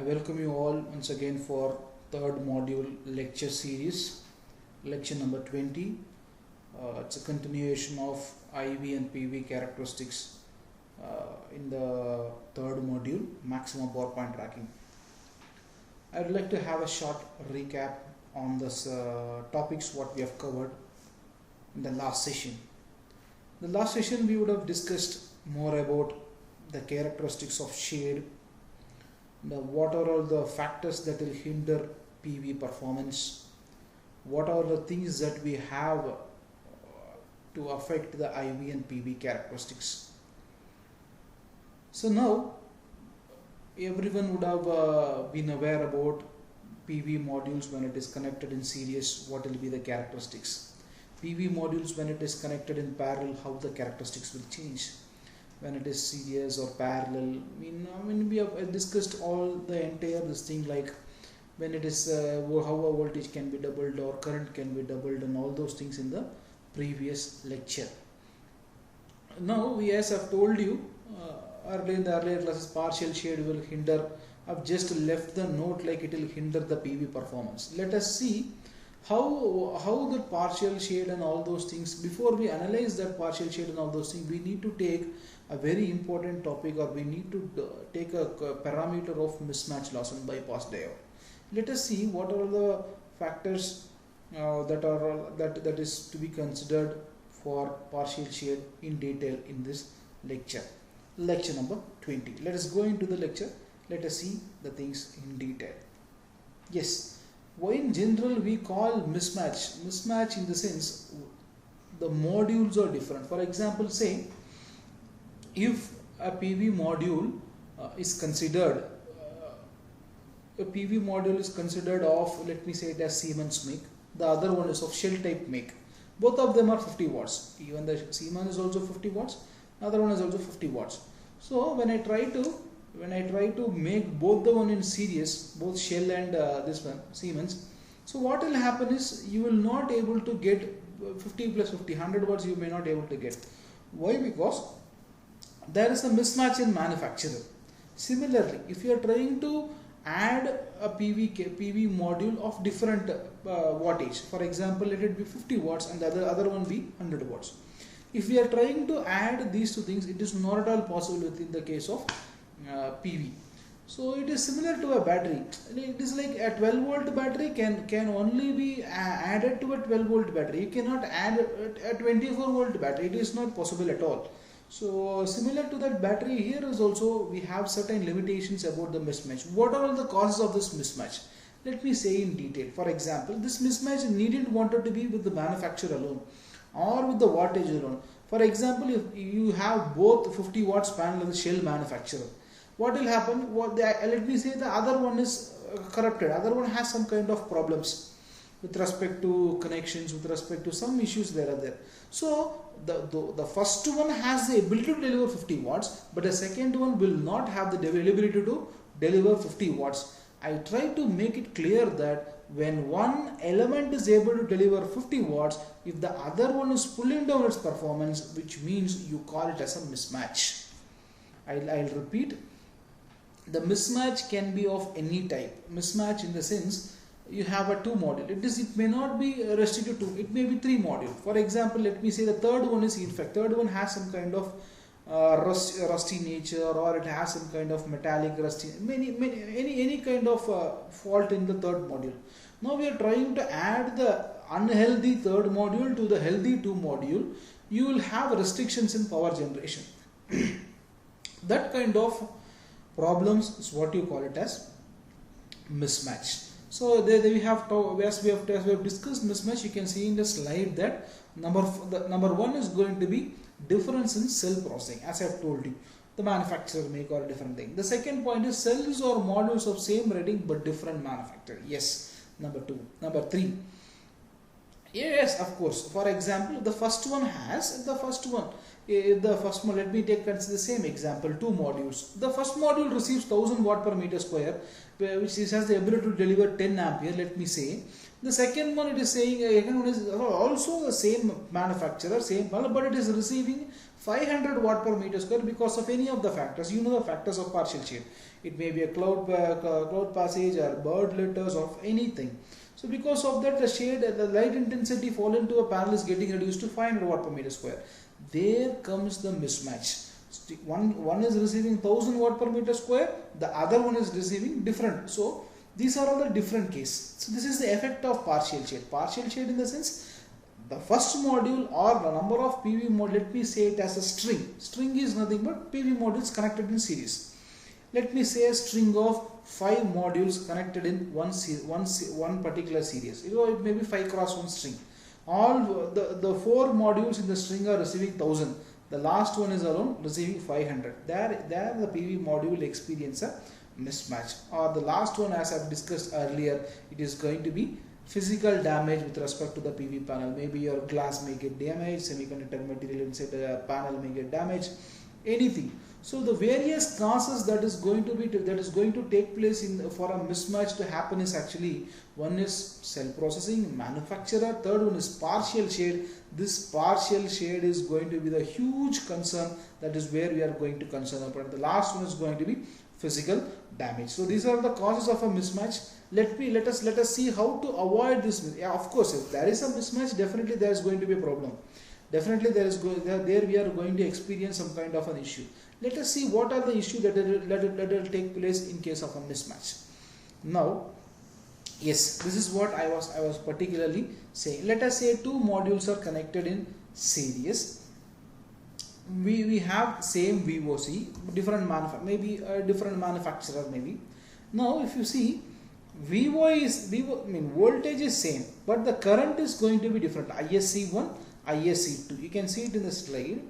welcome you all once again for third module lecture series, lecture number 20. It's a continuation of IV and PV characteristics in the third module, maximum power point tracking. I'd like to have a short recap on this topics what we have covered in the last session. In the last session we would have discussed more about the characteristics of shade, what are all the factors that will hinder PV performance, what are the things that we have to affect the IV and PV characteristics. So now everyone would have been aware about PV modules when it is connected in series, what will be the characteristics. PV modules when it is connected in parallel, how the characteristics will change. When it is series or parallel, I mean we have discussed all the entire this thing, like when it is how a voltage can be doubled or current can be doubled and all those things in the previous lecture. Now we, as I've told you earlier in the earlier classes, partial shade will hinder. I've just left the note like it will hinder the PV performance. Let us see how the partial shade and all those things. Before we analyze that partial shade and all those things, we need to take a very important topic, or we need to take a parameter of mismatch loss and bypass diode. Let us see what are the factors that is to be considered for partial shade in detail in this lecture number 20. Let us go into the lecture. Let us see the things in detail. Yes, why in general we call mismatch in the sense the modules are different. For example, say if a PV module is considered of, let me say it as Siemens make, the other one is of Shell type make. Both of them are 50 watts. Even the Siemens is also 50 watts, other one is also 50 watts. So when I try to make both the one in series, both Shell and this one Siemens, so what will happen is you will not able to get 50 plus 50, 100 watts you may not able to get. Why? Because there is a mismatch in manufacturer. Similarly, if you are trying to add a PV module of different wattage, for example, let it be 50 watts and the other one be 100 watts. If we are trying to add these two things, it is not at all possible within the case of PV. So it is similar to a battery. It is like a 12 volt battery can only be added to a 12 volt battery. You cannot add a 24 volt battery. It is not possible at all. So similar to that battery, here is also we have certain limitations about the mismatch. What are all the causes of this mismatch? Let me say in detail. For example, this mismatch needn't wanted to be with the manufacturer alone or with the wattage alone. For example, if you have both 50 watts panel of the Shell manufacturer, what will happen? Let me say the other one is corrupted. Other one has some kind of problems with respect to connections, with respect to some issues there are there. So the first one has the ability to deliver 50 watts, but the second one will not have the ability to deliver 50 watts. I try to make it clear that when one element is able to deliver 50 watts, if the other one is pulling down its performance, which means you call it as a mismatch. I'll repeat. The mismatch can be of any type. Mismatch in the sense you have a two module. It may not be restricted to, it may be three module. For example, let me say the third one is, in fact, third one has some kind of rusty nature, or it has some kind of metallic rusty, any kind of fault in the third module. Now we are trying to add the unhealthy third module to the healthy two module. You will have restrictions in power generation. That kind of problems is what you call it as mismatch. So there we have as we have discussed mismatch. You can see in the slide that number one is going to be difference in cell processing, as I have told you. The manufacturer make or a different thing. The second point is cells or modules of same rating but different manufacturer. Yes. Number two. Number three. Yes, of course. For example, the first one, let me consider the same example, two modules. The first module receives 1000 watt per meter square, which has the ability to deliver 10 ampere, let me say. The second one, it is saying second one is also the same manufacturer, same panel, but it is receiving 500 watt per meter square because of any of the factors. You know the factors of partial shade. It may be a cloud passage or bird litters of anything. So because of that, the shade, the light intensity fall into a panel is getting reduced to 500 watt per meter square. There comes the mismatch. One is receiving 1000 watt per meter square, the other one is receiving different. So these are all the different cases. So this is the effect of partial shade. Partial shade in the sense, the first module or the number of PV modules, let me say it as a string. String is nothing but PV modules connected in series. Let me say a string of 5 modules connected in one particular series. It may be 5 cross 1 string. All the 4 modules in the string are receiving 1000. The last one is alone receiving 500. There the PV module experience a mismatch. Or the last one, as I've discussed earlier, it is going to be physical damage with respect to the PV panel. Maybe your glass may get damaged, semiconductor material inside the panel may get damaged, anything. So the various causes that is going to take place for a mismatch to happen is actually, one is cell processing, manufacturer, third one is partial shade. This partial shade is going to be the huge concern, that is where we are going to concern about. The last one is going to be physical damage. So these are the causes of a mismatch. Let us see how to avoid this. Yeah, of course, if there is a mismatch, definitely there is going to be a problem. Definitely there we are going to experience some kind of an issue. Let us see what are the issues that will take place in case of a mismatch. Now, yes, this is what I was particularly saying. Let us say 2 modules are connected in series. We have same VOC, different maybe a different manufacturer maybe. Now, if you see, voltage is same, but the current is going to be different. ISC1, ISC2. You can see it in the slide.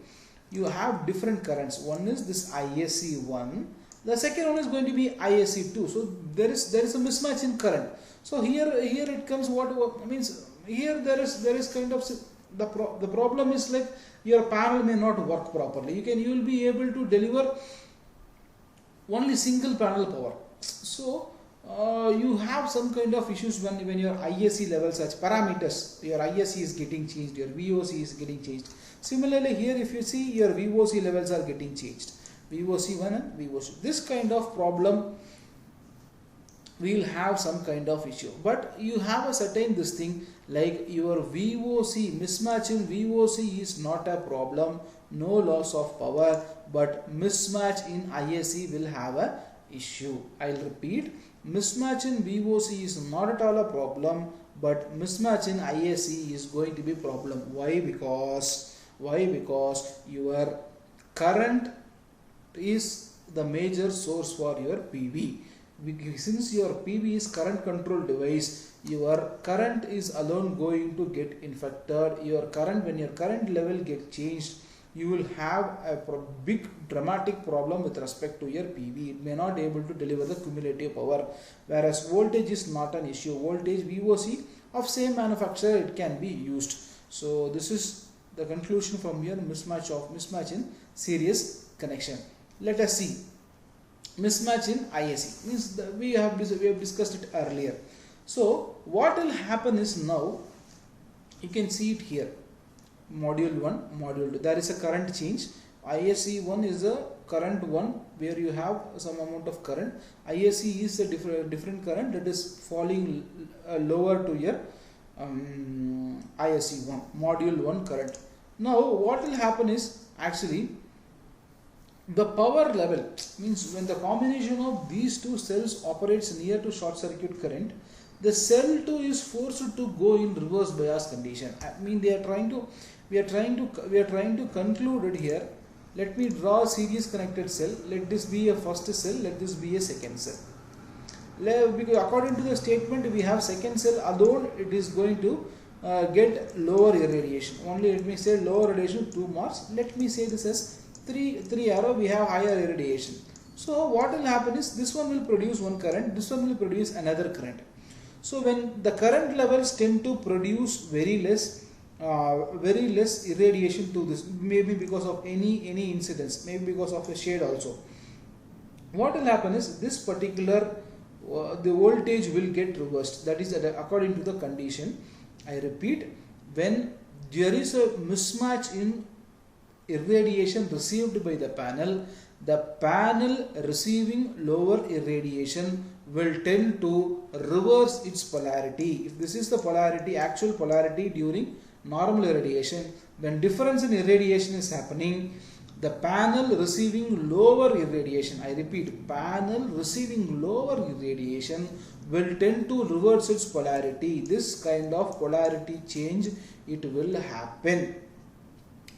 You have different currents. One is this ISC1. The second one is going to be ISC2. So there is a mismatch in current. So here it comes what means. Here there is kind of the problem is like your panel may not work properly. You will be able to deliver only single panel power. So you have some kind of issues when your ISC levels, such parameters, your ISC is getting changed, your VOC is getting changed. Similarly here, if you see, your VOC levels are getting changed, VOC1 and VOC. This kind of problem will have some kind of issue, but you have a certain this thing like your VOC, mismatch in VOC is not a problem, no loss of power, but mismatch in ISC will have a issue. I'll repeat, mismatch in VOC is not at all a problem, but mismatch in ISC is going to be a problem. Why? Because your current is the major source for your PV. Since your PV is current control device, your current is alone going to get infected. When your current level get changed, you will have a big dramatic problem with respect to your PV. It may not be able to deliver the cumulative power, whereas voltage is not an issue. Voltage VOC of same manufacturer, it can be used. So this is the conclusion from here. Mismatch in series connection. Let us see mismatch in ISC. Means we have discussed it earlier. So what will happen is, now you can see it here. Module 1, module 2, there is a current change. ISC1 is a current one where you have some amount of current. ISC is a different current that is falling lower to your ISC1, module 1 current. Now what will happen is, actually the power level, means when the combination of these two cells operates near to short circuit current, the cell 2 is forced to go in reverse bias condition. I mean, we are trying to conclude it here. Let me draw a series connected cell. Let this be a first cell, let this be a second cell. Because according to the statement, we have second cell alone, it is going to get lower irradiation. Only let me say lower radiation 2 marks. Let me say this as 3 arrow, we have higher irradiation. So what will happen is, this one will produce one current, this one will produce another current. So when the current levels tend to produce very less irradiation to this, maybe because of any incidence, maybe because of a shade also. What will happen is, this particular the voltage will get reversed. That is according to the condition. I repeat, when there is a mismatch in irradiation received by the panel receiving lower irradiation will tend to reverse its polarity. If this is the polarity, actual polarity during normal irradiation, when difference in irradiation is happening, the panel receiving lower irradiation, I repeat, panel receiving lower irradiation will tend to reverse its polarity. This kind of polarity change, it will happen.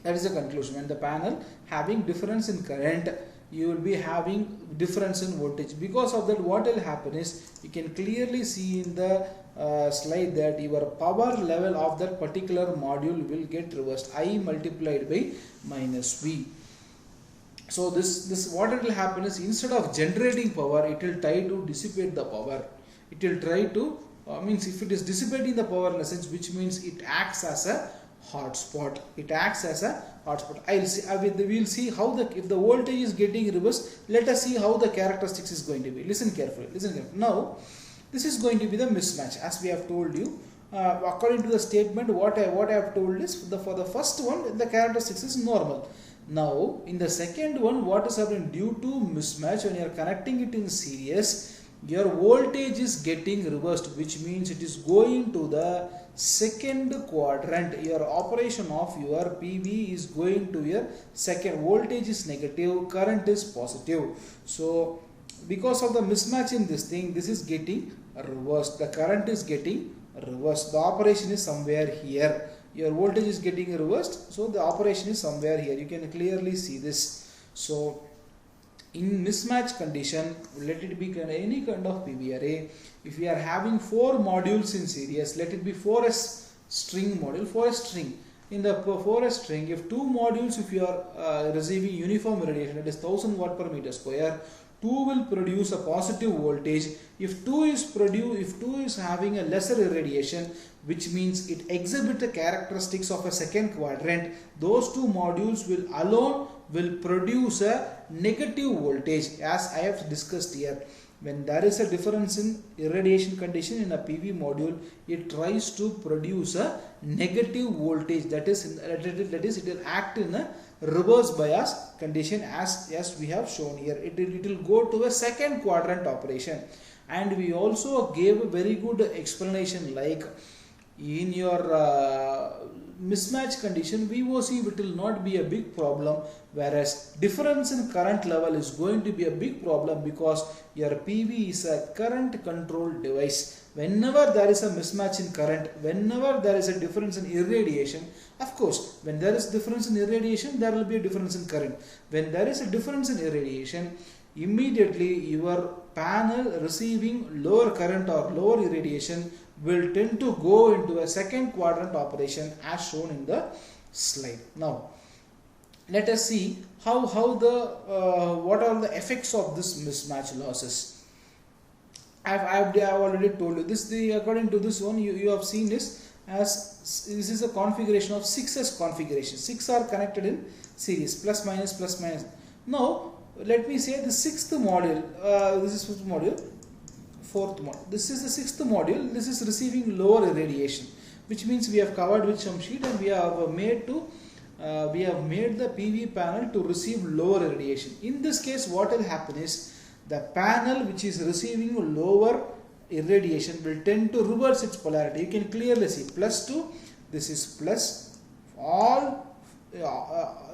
That is the conclusion. When the panel having difference in current, you will be having difference in voltage. Because of that, what will happen is, you can clearly see in the slide that your power level of that particular module will get reversed. I multiplied by minus V. So this what it will happen is, instead of generating power, it will try to dissipate the power. It will try to means if it is dissipating the power in a sense, which means it acts as a hotspot. It acts as a hotspot. We'll see how if the voltage is getting reversed. Let us see how the characteristics is going to be. Listen carefully. Listen carefully. Now, this is going to be the mismatch, as we have told you. According to the statement, what I have told is, for the first one, the characteristics is normal. Now, in the second one, what is happening due to mismatch? When you are connecting it in series, your voltage is getting reversed, which means it is going to the second quadrant. Your operation of your PV is going to your second. Voltage is negative, current is positive. So, because of the mismatch in this thing, this is getting reversed. The current is getting reversed. The operation is somewhere here. Your voltage is getting reversed, so the operation is somewhere here. You can clearly see this. So, in mismatch condition, let it be any kind of PV array. If we are having 4 modules in series, let it be 4s string module, 4s string. In the 4s string, if 2 modules, if you are receiving uniform irradiation, that is 1000 watt per meter square, 2 will produce a positive voltage. If 2 is having a lesser irradiation, which means it exhibits the characteristics of a second quadrant, those 2 modules will produce a negative voltage, as I have discussed here. When there is a difference in irradiation condition in a PV module, it tries to produce a negative voltage. That is it will act in a reverse bias condition, as we have shown here. It will go to a second quadrant operation. And we also gave a very good explanation, like in your mismatch condition, VOC it will not be a big problem, whereas difference in current level is going to be a big problem, because your PV is a current controlled device. Whenever there is a mismatch in current, whenever there is a difference in irradiation, of course, when there is difference in irradiation, there will be a difference in current. When there is a difference in irradiation, immediately your panel receiving lower current or lower irradiation will tend to go into a second quadrant operation, as shown in the slide. Now, let us see what are the effects of this mismatch losses. I've already told you this. According to this one, you have seen this as this is a configuration of 6s configuration. 6 are connected in series, plus minus plus minus. Now, let me say the 6th module. This is 5th module. 4th module. This is the 6th module. This is receiving lower irradiation, which means we have covered with some sheet, and we have made the PV panel to receive lower irradiation. In this case, what will happen is, the panel which is receiving lower irradiation will tend to reverse its polarity. You can clearly see +2. This is plus. All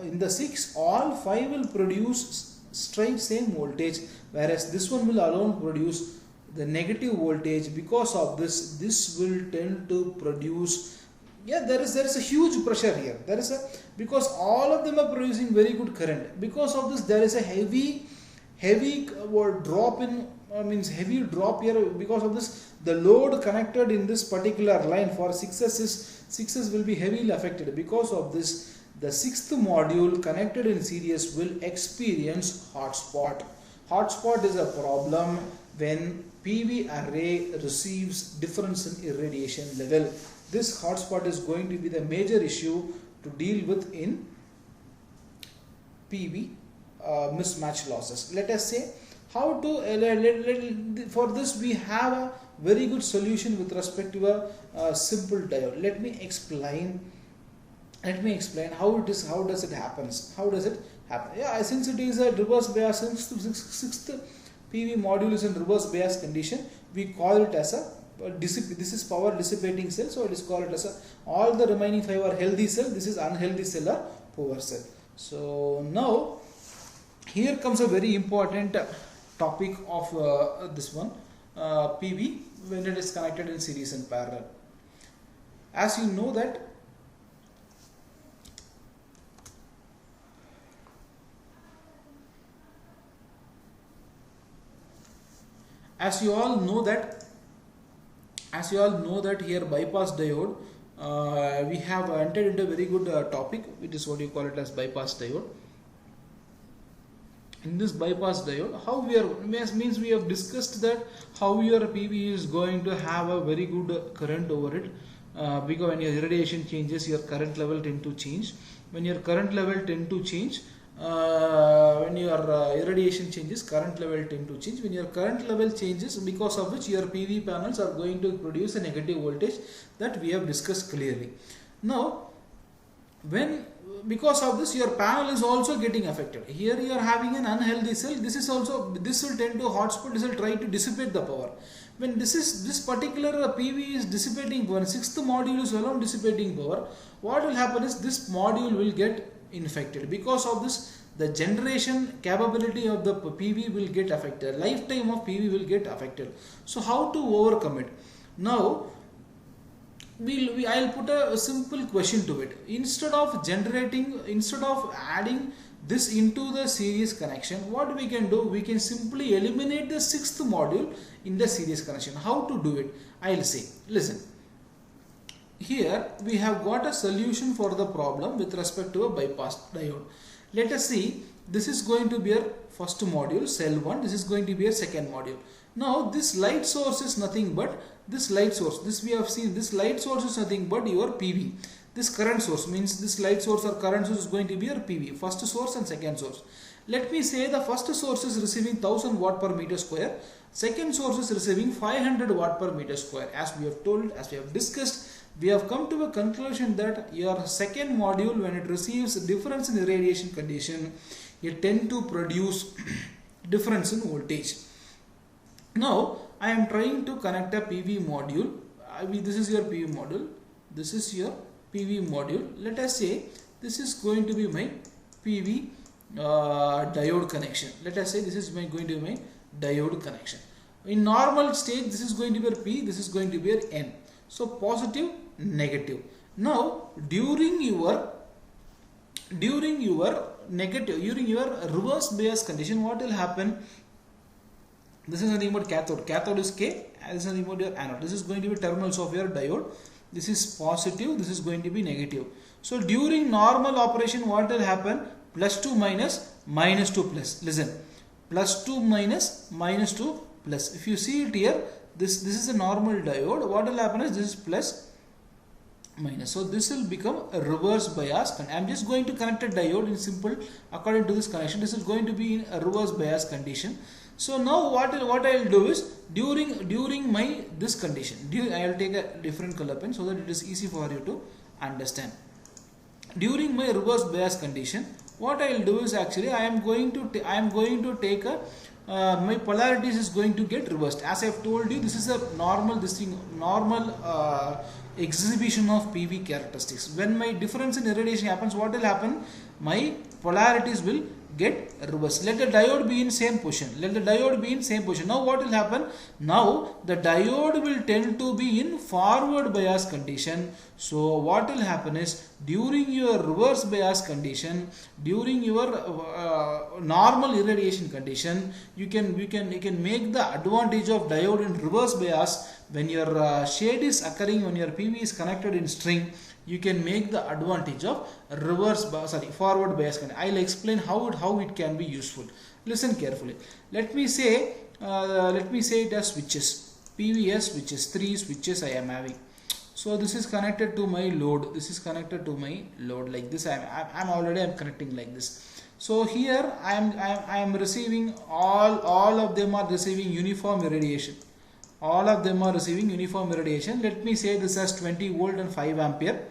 in the 6, all 5 will produce straight same voltage, whereas this one will alone produce the negative voltage. Because of this will tend to produce, there is a huge pressure here. Because all of them are producing very good current. Because of this, there is a heavy drop in heavy drop here. Because of this, the load connected in this particular line for 6s will be heavily affected. Because of this, the 6th module connected in series will experience hotspot. Hotspot is a problem when PV array receives difference in irradiation level. This hotspot is going to be the major issue to deal with in PV mismatch losses. Let us say How to for this we have a very good solution with respect to a simple diode. Let me explain how it is, how does it happen. Yeah, since it is a reverse bias, since sixth PV module is in reverse bias condition, we call it as a this is power dissipating cell, so it is called as a, all the remaining 5 are healthy cell, this is unhealthy cell or poor cell. So now here comes a very important topic of this one, PV when it is connected in series and parallel. As you know that as you all know that here bypass diode, we have entered into a very good topic, which is what you call it as bypass diode. In this bypass diode, how we are means we have discussed that how your PV is going to have a very good current over it, because when your irradiation changes, your current level tend to change. When your current level tend to change, when your irradiation changes, current level tend to change. When your current level changes, because of which your PV panels are going to produce a negative voltage, that we have discussed clearly. Now because of this, your panel is also getting affected. Here you are having an unhealthy cell. This will tend to hotspot. This will try to dissipate the power. When this particular PV is dissipating power, sixth module is alone dissipating power, what will happen is this module will get infected. Because of this, the generation capability of the PV will get affected. Lifetime of PV will get affected. So how to overcome it? Now I'll put a simple question to it. Instead of adding this into the series connection, what we can do, we can simply eliminate the sixth module in the series connection. How to do it? I'll say, listen, here we have got a solution for the problem with respect to a bypass diode. Let us see, this is going to be our first module, cell 1, this is going to be a second module. Now this light source is nothing but this light source. This we have seen, this light source is nothing but your PV. This current source means this light source or current source is going to be your PV, first source and second source. Let me say the first source is receiving 1000 watt per meter square, second source is receiving 500 watt per meter square. As we have told, as we have discussed, we have come to a conclusion that your second module, when it receives difference in irradiation condition, it tend to produce difference in voltage. Now I am trying to connect a PV module. This is your PV module. This is your PV module. Let us say this is going to be my PV diode connection. Let us say this is going to be my diode connection. In normal state, this is going to be your P, this is going to be your N. So positive, negative. Now during your reverse bias condition, what will happen? This is nothing but cathode. Cathode is K, and this is nothing but your anode. This is going to be terminals of your diode. This is positive, this is going to be negative. So during normal operation, what will happen? Plus 2 minus, minus 2 plus. Listen, plus 2 minus, minus 2 plus. If you see it here, this is a normal diode. What will happen is this is plus, minus. So this will become a reverse bias. I am just going to connect a diode in simple, according to this connection. This is going to be in a reverse bias condition. So now what I will do is, during my this condition, I will take a different color pen so that it is easy for you to understand. During my reverse bias condition, what I will do is, actually I am going to take a my polarities is going to get reversed. As I have told you, this is a normal exhibition of PV characteristics. When my difference in irradiation happens, what will happen? My polarities will get reversed. Let the diode be in same position. Now what will happen? Now the diode will tend to be in forward bias condition. So what will happen is, during your reverse bias condition, during your normal irradiation condition, you can make the advantage of diode in reverse bias. When your shade is occurring, when your PV is connected in string, you can make the advantage of forward bias condition. I'll explain how it can be useful. Listen carefully. Let me say it as switches. PVS switches, 3 switches I am having. So this is connected to my load. Like this. I'm connecting like this. So here I am receiving all of them are receiving uniform irradiation. All of them are receiving uniform irradiation. Let me say this as 20 volt and 5 ampere.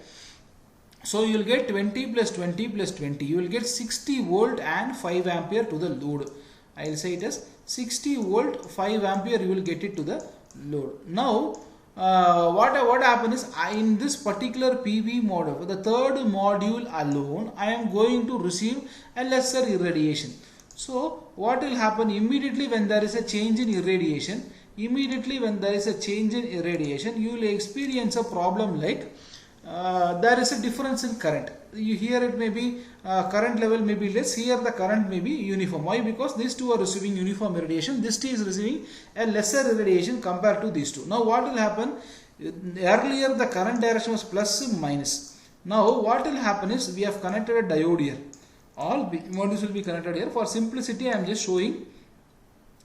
So you will get 20 plus 20 plus 20. You will get 60 volt and 5 ampere to the load. I will say it as 60 volt 5 ampere you will get it to the load. Now what happens is in this particular PV module, for the third module alone, I am going to receive a lesser irradiation. So what will happen immediately when there is a change in irradiation? Immediately when there is a change in irradiation, you will experience a problem like there is a difference in current. Here it may be current level may be less, here the current may be uniform. Why? Because these two are receiving uniform irradiation, this T is receiving a lesser irradiation compared to these two. Now what will happen? Earlier the current direction was plus minus. Now what will happen is we have connected a diode here. All modules will be connected here. For simplicity I am just showing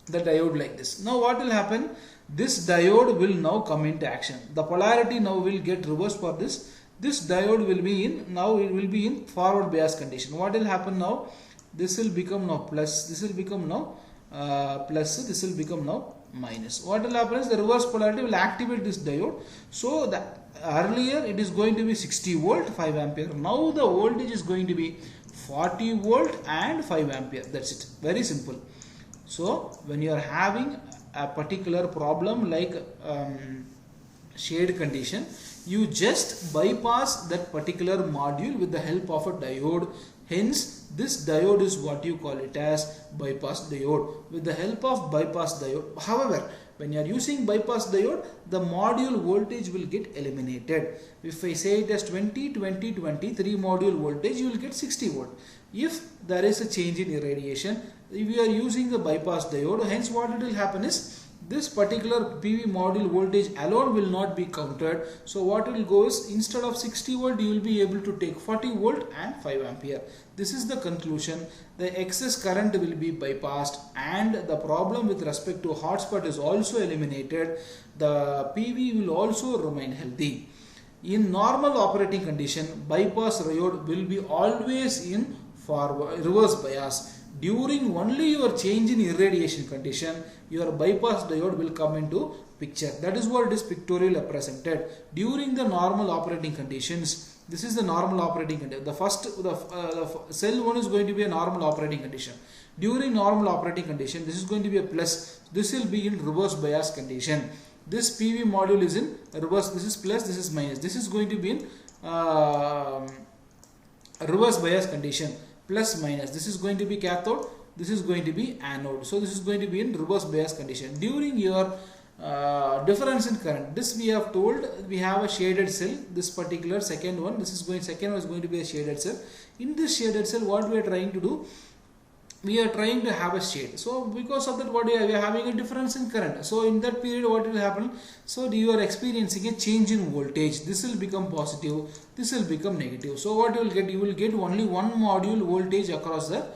the diode like this. Now what will happen? This diode will now come into action. The polarity now will get reversed for this. This diode will be in, now it will be in forward bias condition. What will happen now? This will become now plus, this will become now plus, this will become now minus. What will happen is the reverse polarity will activate this diode. So the earlier it is going to be 60 volt 5 ampere. Now the voltage is going to be 40 volt and 5 ampere. That's it. Very simple. So when you are having a particular problem like shade condition, you just bypass that particular module with the help of a diode. Hence this diode is what you call it as bypass diode. With the help of bypass diode, however, when you are using bypass diode, the module voltage will get eliminated. If I say it as 20 20 20 3 module voltage, you will get 60 volt. If there is a change in irradiation, if you are using the bypass diode, hence what it will happen is this particular PV module voltage alone will not be counted. So what will go is instead of 60 volt you will be able to take 40 volt and 5 ampere. This is the conclusion. The excess current will be bypassed and the problem with respect to hotspot is also eliminated. The PV will also remain healthy. In normal operating condition, bypass diode will be always in forward reverse bias. During only your change in irradiation condition, your bypass diode will come into picture. That is what it is pictorially represented. During the normal operating conditions, this is the normal operating condition. The cell 1 is going to be a normal operating condition. During normal operating condition, this is going to be a plus. This will be in reverse bias condition. This PV module is in reverse. This is plus, this is minus. This is going to be in reverse bias condition. Plus minus, this is going to be cathode, this is going to be anode. So this is going to be in reverse bias condition. During your difference in current, this we have told we have a shaded cell. This particular second one, second one is going to be a shaded cell. In this shaded cell, what we are trying to do, we are trying to have a shade. So because of that, what we are having a difference in current. So in that period, what will happen? So you are experiencing a change in voltage. This will become positive, this will become negative. So what you will get? You will get only one module voltage across the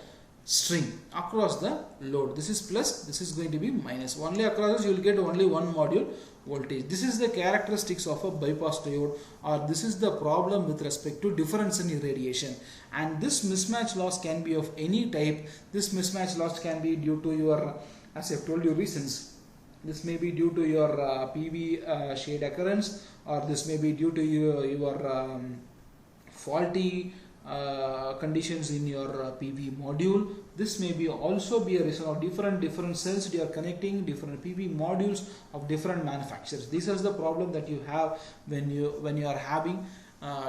string, across the load. This is plus, this is going to be minus. Only across this you will get only one module voltage. This is the characteristics of a bypass diode, or this is the problem with respect to difference in irradiation. And this mismatch loss can be of any type. This mismatch loss can be due to your, as I have told you, reasons. This may be due to your PV shade occurrence, or this may be due to your faulty conditions in your PV module. This may be also be a reason of different cells you are connecting, different PV modules of different manufacturers. This is the problem that you have when you are having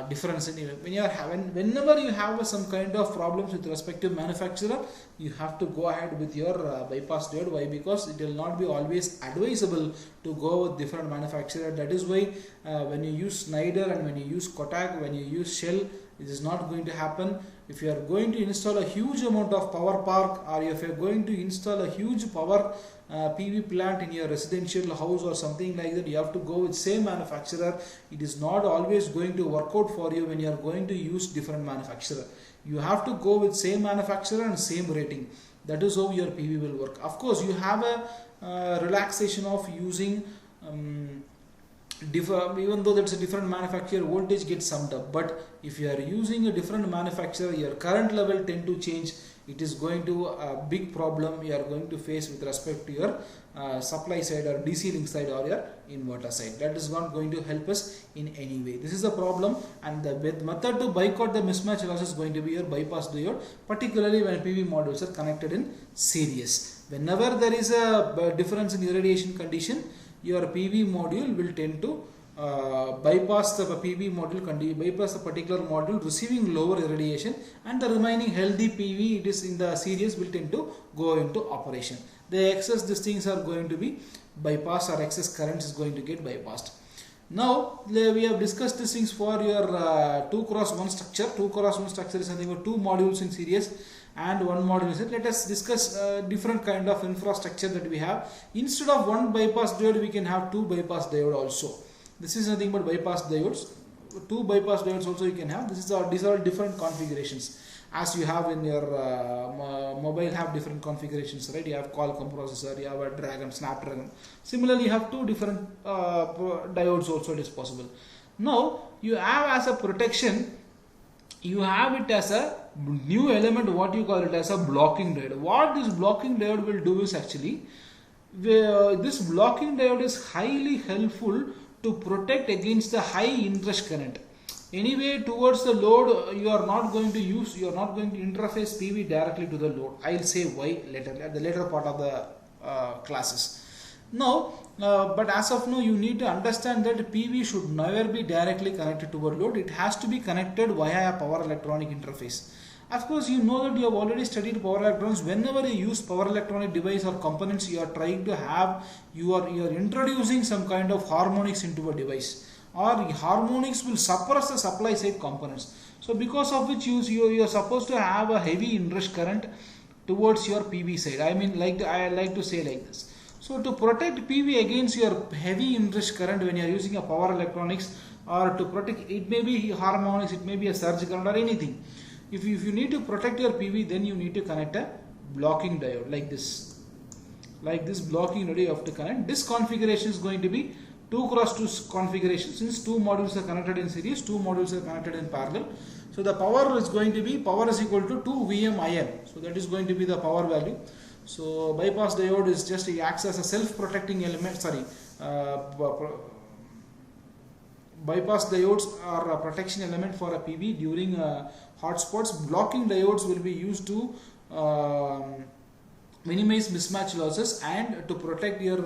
difference in whenever you have some kind of problems with respect to manufacturer, you have to go ahead with your bypass diode. Why? Because it will not be always advisable to go with different manufacturer. That is why when you use Schneider and when you use Kotak, when you use Shell, it is not going to happen. If you are going to install a huge amount of power park, or if you are going to install a huge power PV plant in your residential house or something like that, you have to go with same manufacturer. It is not always going to work out for you when you are going to use different manufacturer. You have to go with same manufacturer and same rating. That is how your PV will work. Of course, you have a relaxation of using even though that's a different manufacturer, voltage gets summed up. But if you are using a different manufacturer, your current level tend to change, it is going to a big problem you are going to face with respect to your supply side or DC link side or your inverter side. That is not going to help us in any way. This is the problem, and the method to boycott the mismatch loss is going to be your bypass diode, particularly when PV modules are connected in series. Whenever there is a difference in irradiation condition, your PV module will tend to bypass the PV module, bypass the particular module receiving lower irradiation, and the remaining healthy PV it is in the series will tend to go into operation. The excess these things are going to be bypassed, or excess currents is going to get bypassed. Now we have discussed these things for your 2x1 structure. 2x1 structure is something about 2 modules in series and 1 module is it. Let us discuss different kind of infrastructure that we have. Instead of 1 bypass diode, we can have 2 bypass diode also. This is nothing but bypass diodes. 2 bypass diodes also you can have. These are different configurations. As you have in your mobile have different configurations, right? You have Qualcomm processor, you have a Dragon, Snapdragon. Similarly, you have 2 different diodes also, it is possible. Now, you have as a protection, you have it as a new element, what you call it as a blocking diode. What this blocking diode will do is actually, this blocking diode is highly helpful to protect against the high inrush current. Anyway, towards the load, you are not going to interface PV directly to the load. I will say why later, at the later part of the classes. Now, but as of now, you need to understand that PV should never be directly connected to a load. It has to be connected via a power electronic interface. Of course, you know that you have already studied power electronics. Whenever you use power electronic device or components, you are trying to have, you are introducing some kind of harmonics into a device, or harmonics will suppress the supply side components. So because of which you are supposed to have a heavy inrush current towards your PV side. I mean, I like to say like this. So to protect PV against your heavy inrush current when you are using a power electronics, or to protect, it may be harmonics, it may be a surge current or anything. If you need to protect your PV, then you need to connect a blocking diode like this. Like this blocking diode you have to connect. This configuration is going to be 2x2 configuration. Since 2 modules are connected in series, 2 modules are connected in parallel. So the power is going to be, power is equal to 2 VMIN. So that is going to be the power value. So bypass diode is just, it acts as a self-protecting element, bypass diodes are a protection element for a PV during hotspots. Blocking diodes will be used to minimize mismatch losses and to protect your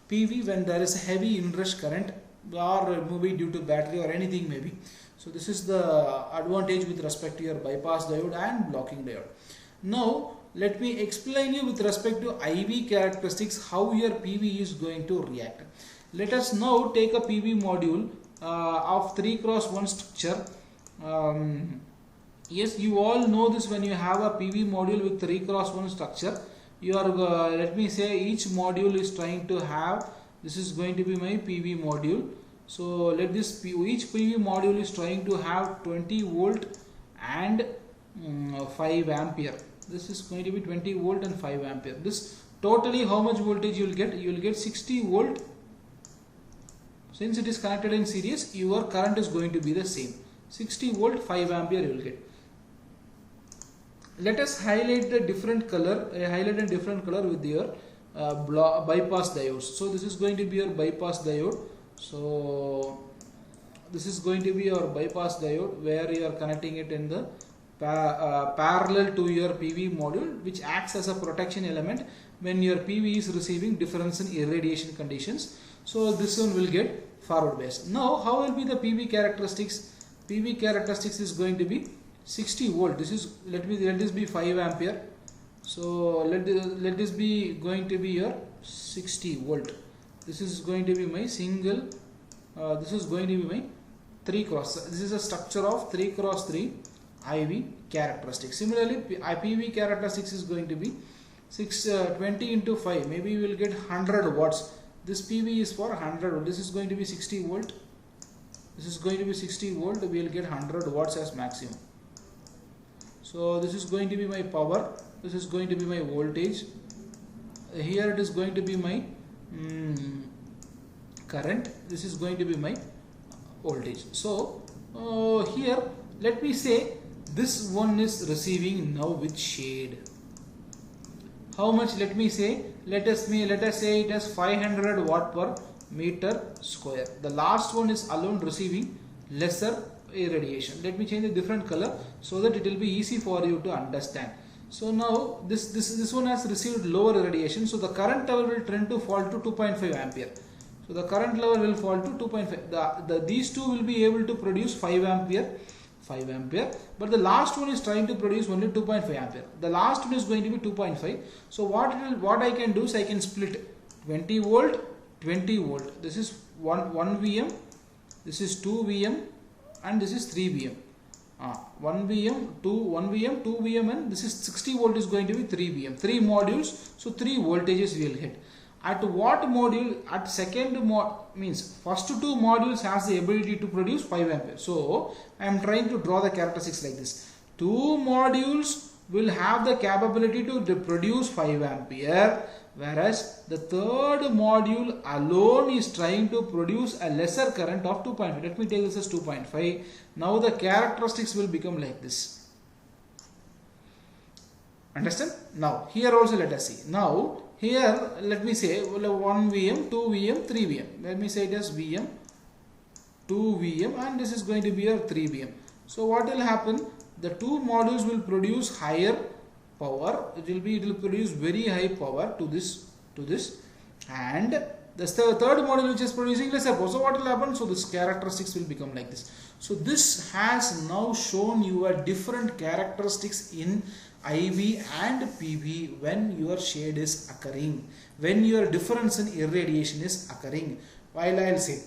PV when there is a heavy inrush current, or maybe due to battery or anything maybe. So this is the advantage with respect to your bypass diode and blocking diode. Now let me explain you with respect to IV characteristics how your PV is going to react. Let us now take a PV module of 3x1 structure. Yes, you all know this. When you have a PV module with 3x1 structure, you are let me say each module is trying to have, this is going to be my PV module. So let this each PV module is trying to have 20 volt and 5 ampere. This is going to be 20 volt and 5 ampere. This totally how much voltage you will get? You will get 60 volt. Since it is connected in series, your current is going to be the same. 60 volt, 5 ampere you will get. Let us highlight the different color. Highlight a different color with your bypass diodes. So this is going to be your bypass diode. So this is going to be your bypass diode where you are connecting it in the parallel to your PV module, which acts as a protection element when your PV is receiving difference in irradiation conditions. So this one will get forward bias. Now how will be the PV characteristics? PV characteristics is going to be 60 volt. This is, let this be 5 ampere. So let this be going to be your 60 volt. This is going to be my single, this is going to be my 3x. This is a structure of 3x3 IV characteristics. Similarly, PV characteristics is going to be 20 into 5. Maybe you will get 100 watts. This PV is for 100. This is going to be 60 volt. This is going to be 60 volt. We will get 100 watts as maximum. So this is going to be my power. This is going to be my voltage. Here it is going to be my current. This is going to be my voltage. So here let me say this one is receiving now with shade. How much? Let me say, let us say it has 500 watt per meter square. The last one is alone receiving lesser irradiation. Let me change a different color so that it will be easy for you to understand. So now this one has received lower irradiation, so the current level will tend to fall to 2.5 ampere. So the current level will fall to 2.5. These two will be able to produce 5 ampere, but the last one is trying to produce only 2.5 ampere. The last one is going to be 2.5. So what I can do is I can split 20 volt, 20 volt. This is 1 Vm, this is 2 Vm, and this is 3 Vm. 1 Vm, 1 Vm, 2 Vm, and this is 60 volt is going to be 3 Vm. 3 modules, so 3 voltages will hit. At what module? At second means first two modules has the ability to produce 5 ampere. So I am trying to draw the characteristics like this. 2 modules will have the capability to produce 5 ampere, whereas the third module alone is trying to produce a lesser current of 2.5. Let me take this as 2.5. Now the characteristics will become like this. Understand? Now here also let us see. Now here let me say 1 Vm, 2 Vm, 3 Vm. Let me say it as Vm, 2 Vm, and this is going to be a 3 Vm. So what will happen? The two modules will produce higher power. It will produce very high power to this, and the third module which is producing lesser power. So what will happen? So this characteristics will become like this. So this has now shown you a different characteristics in IV and PV when your shade is occurring, when your difference in irradiation is occurring. While I will say,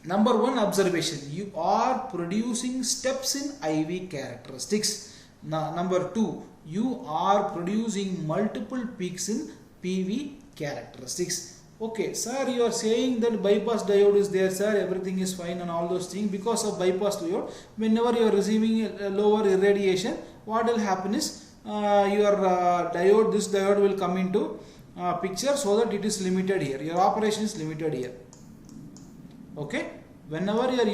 number one observation, you are producing steps in IV characteristics. Now, number two, you are producing multiple peaks in PV characteristics. Okay, sir, you are saying that bypass diode is there, sir, everything is fine and all those things. Because of bypass diode, whenever you are receiving a lower irradiation, what will happen is this diode will come into picture, so that it is limited here. Your operation is limited here. Okay, whenever there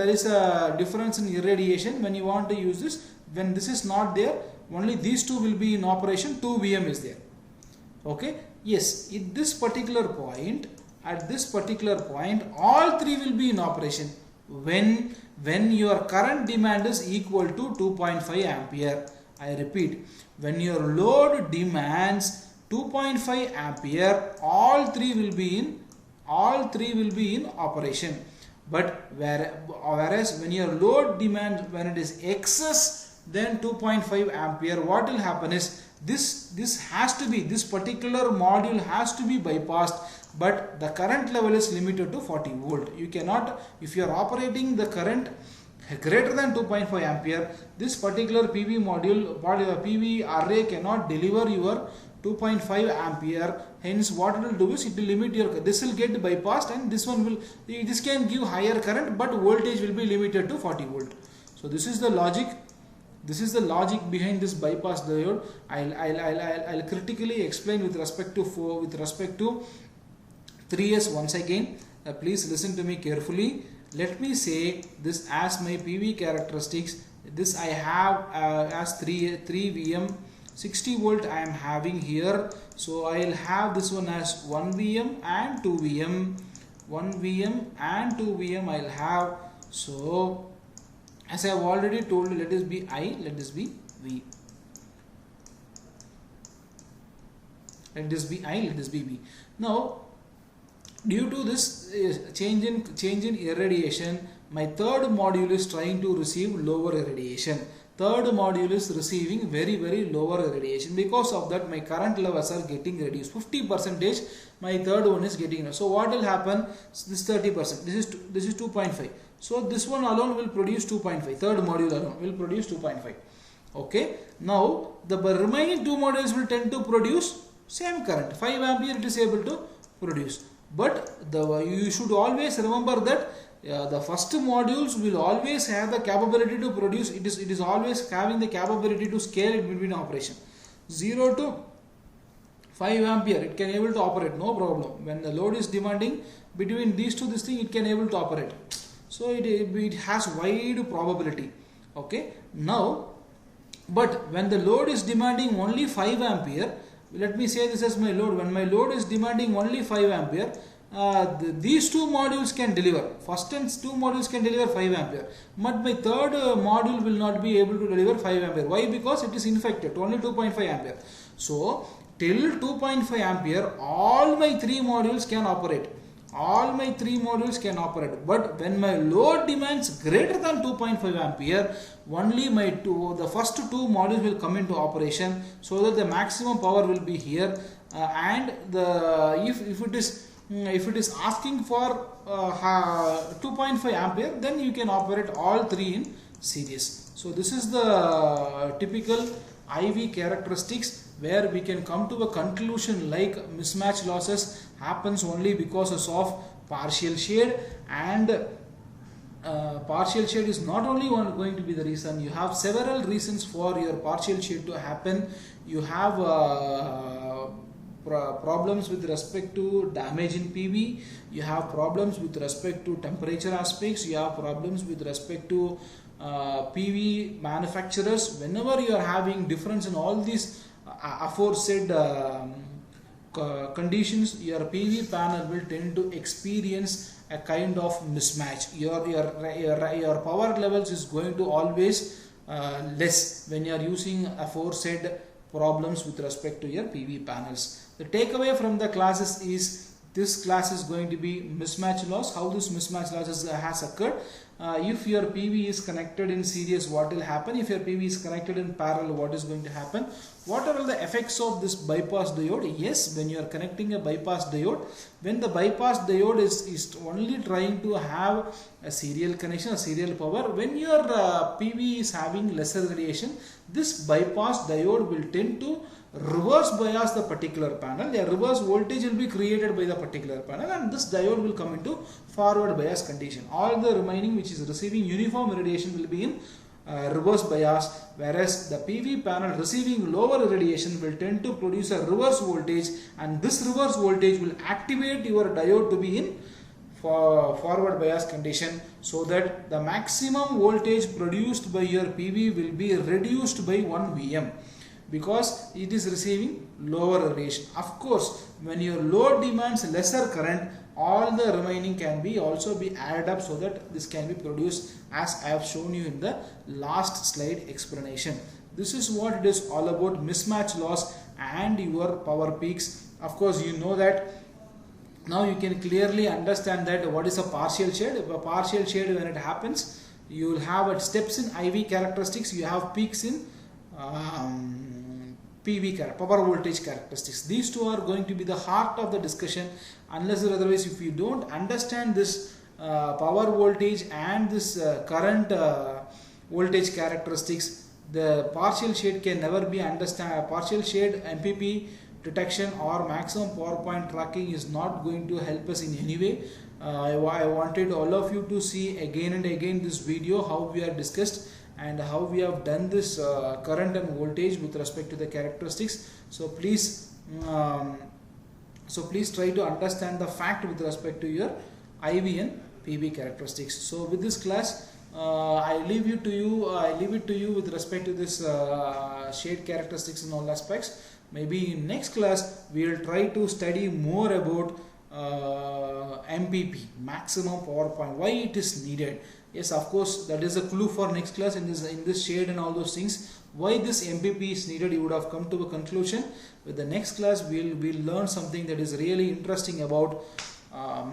is a difference in irradiation, when you want to use this, when this is not there, only these two will be in operation. 2 Vm is there. Okay, yes, at this particular point, all three will be in operation when your current demand is equal to 2.5 ampere. I repeat, when your load demands 2.5 ampere, all three will be in operation. But whereas when your load demands, when it is excess than 2.5 ampere, what will happen is this particular module has to be bypassed, but the current level is limited to 40 volt. You cannot, if you are operating the current greater than 2.5 ampere, this particular PV PV array cannot deliver your 2.5 ampere. Hence what it will do is it will limit your, this will get bypassed, and this can give higher current, but voltage will be limited to 40 volt. So this is the logic. This is the logic behind this bypass diode. I'll critically explain with respect to 3S once again. Please listen to me carefully. Let me say this as my PV characteristics. This I have as 3 Vm, 60 volt I am having here. So I will have this one as 1 Vm and 2 Vm. 1 Vm and 2 Vm I will have. So as I have already told you, let this be I, let this be V. Let this be I, let this be V. Now, due to this change in irradiation, my third module is trying to receive lower irradiation. Third module is receiving very lower irradiation. Because of that, my current levels are getting reduced. 50% my third one is getting. So what will happen? This 30%. This is 2.5. So this one alone will produce 2.5. Third module alone will produce 2.5. Okay. Now the remaining two modules will tend to produce same current. 5 ampere it is able to produce. But you should always remember that the first modules will always have the capability to produce. It is always having the capability to scale it between operation. 0 to 5 ampere it can able to operate, no problem. When the load is demanding between these two, this thing it can able to operate. So it has wide probability. Okay, now, but when the load is demanding only 5 ampere, let me say this as my load. When my load is demanding only 5 ampere, these two modules can deliver. First and two modules can deliver 5 ampere, but my third module will not be able to deliver 5 ampere. Why? Because it is infected to only 2.5 ampere. So till 2.5 ampere, all my three modules can operate. All my three modules can operate, but when my load demands greater than 2.5 ampere, only the first two modules will come into operation, so that the maximum power will be here, and if it is asking for 2.5 ampere, then you can operate all three in series. So this is the typical IV characteristics, where we can come to a conclusion like mismatch losses happens only because of partial shade, and partial shade is not only going to be the reason. You have several reasons for your partial shade to happen. You have problems with respect to damage in PV, you have problems with respect to temperature aspects, you have problems with respect to PV manufacturers. Whenever you are having difference in all these aforesaid conditions, your PV panel will tend to experience a kind of mismatch. Your power levels is going to always less when you are using aforesaid problems with respect to your PV panels. The takeaway from the classes is this class is going to be mismatch loss. How this mismatch loss has occurred. If your PV is connected in series, what will happen? If your PV is connected in parallel, what is going to happen? What are the effects of this bypass diode? Yes, when you are connecting a bypass diode, when the bypass diode is only trying to have a serial connection, a serial power, when your PV is having lesser radiation, this bypass diode will tend to reverse bias the particular panel. A reverse voltage will be created by the particular panel, and this diode will come into forward bias condition. All the remaining which is receiving uniform radiation will be in reverse bias, whereas the PV panel receiving lower radiation will tend to produce a reverse voltage, and this reverse voltage will activate your diode to be in forward bias condition, so that the maximum voltage produced by your PV will be reduced by 1 Vm, because it is receiving lower radiation. Of course, when your load demands lesser current, all the remaining can be also be added up, so that this can be produced as I have shown you in the last slide explanation. This is what it is all about, mismatch loss and your power peaks. Of course, you know that now you can clearly understand that what is a partial shade. A partial shade, when it happens, you will have steps in IV characteristics, you have peaks in PV power voltage characteristics. These two are going to be the heart of the discussion. Unless or otherwise, if you don't understand this power voltage and this current voltage characteristics, the partial shade can never be understand. Partial shade MPP detection or maximum power point tracking is not going to help us in any way. I wanted all of you to see again and again this video, how we are discussed and how we have done this current and voltage with respect to the characteristics. So please try to understand the fact with respect to your IV and PV characteristics. So with this class, I leave it to you with respect to this shade characteristics in all aspects. Maybe in next class we will try to study more about MPP, maximum power point, why it is needed. Yes, of course, that is a clue for next class. In this shade and all those things, why this MPP is needed, you would have come to a conclusion. With the next class, we'll learn something that is really interesting about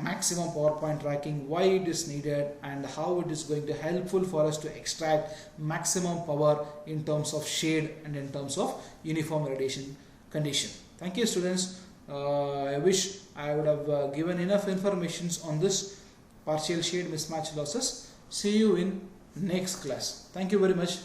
maximum power point tracking, why it is needed, and how it is going to helpful for us to extract maximum power in terms of shade and in terms of uniform radiation condition. Thank you, students. I wish I would have given enough information on this partial shade mismatch losses. See you in next class. Thank you very much.